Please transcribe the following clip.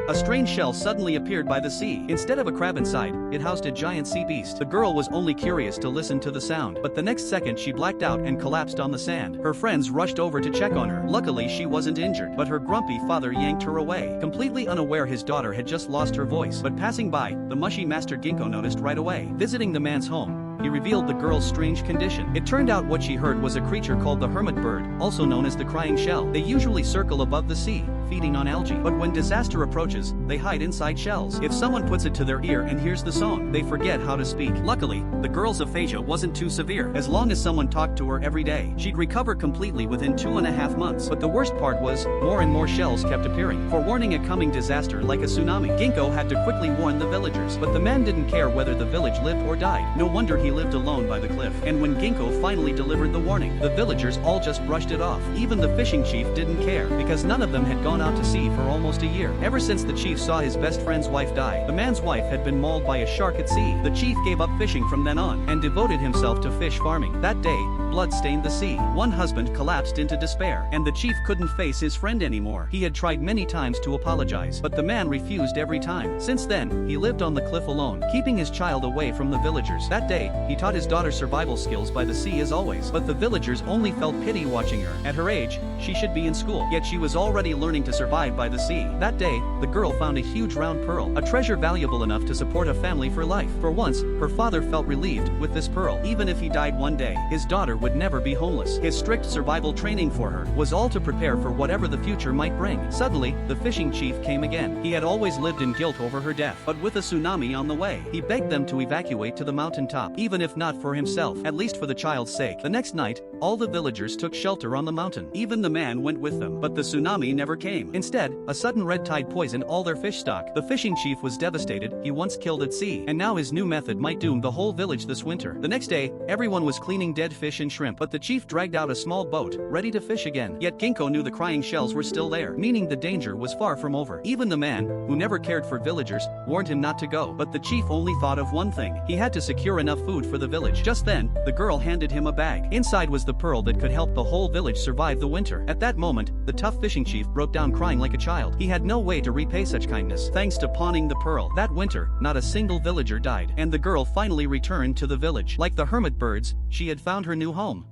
a strange shell suddenly appeared by the sea. Instead of a crab inside, it housed a giant sea beast. The girl was only curious to listen to the sound, but the next second she blacked out and collapsed on the sand. Her friends rushed over to check on her. Luckily she wasn't injured, but her grumpy father yanked her away, completely unaware his daughter had just lost her voice. But passing by, the mushy Master Ginkgo noticed right away. Visiting the man's home, he revealed the girl's strange condition. It turned out what she heard was a creature called the hermit bird, also known as the crying shell. They usually circle above the sea, feeding on algae. But when disaster approaches, they hide inside shells. If someone puts it to their ear and hears the song, they forget how to speak. Luckily, the girl's aphasia wasn't too severe. As long as someone talked to her every day, she'd recover completely within 2.5 months. But the worst part was, more and more shells kept appearing, forewarning a coming disaster like a tsunami. Ginkgo had to quickly warn the villagers, but the man didn't care whether the village lived or died. No wonder he lived alone by the cliff. And when Ginkgo finally delivered the warning, the villagers all just brushed it off. Even the fishing chief didn't care, because none of them had gone out to sea for almost a year. Ever since the chief saw his best friend's wife die, the man's wife had been mauled by a shark at sea. The chief gave up fishing from then on, and devoted himself to fish farming. That day, blood stained the sea. One husband collapsed into despair, and the chief couldn't face his friend anymore. He had tried many times to apologize, but the man refused every time. Since then, he lived on the cliff alone, keeping his child away from the villagers. That day, he taught his daughter survival skills by the sea as always, but the villagers only felt pity watching her. At her age, she should be in school, yet she was already learning to survive by the sea. That day, the girl found a huge round pearl, a treasure valuable enough to support a family for life. For once, her father felt relieved. With this pearl, even if he died one day, his daughter would never be homeless. His strict survival training for her was all to prepare for whatever the future might bring. Suddenly, the fishing chief came again. He had always lived in guilt over her death, but with a tsunami on the way, he begged them to evacuate to the mountaintop, even if not for himself, at least for the child's sake. The next night, all the villagers took shelter on the mountain. Even the man went with them, but the tsunami never came. Instead, a sudden red tide poisoned all their fish stock. The fishing chief was devastated. He once killed at sea, and now his new method might doom the whole village this winter. The next day, everyone was cleaning dead fish and shrimp, but the chief dragged out a small boat, ready to fish again. Yet Ginkgo knew the crying shells were still there, meaning the danger was far from over. Even the man, who never cared for villagers, warned him not to go, but the chief only thought of one thing. He had to secure enough food for the village. Just then, the girl handed him a bag. Inside was the pearl that could help the whole village survive the winter. At that moment, the tough fishing chief broke down crying like a child. He had no way to repay such kindness. Thanks to pawning the pearl, that winter, not a single villager died, and the girl finally returned to the village. Like the hermit birds, she had found her new home.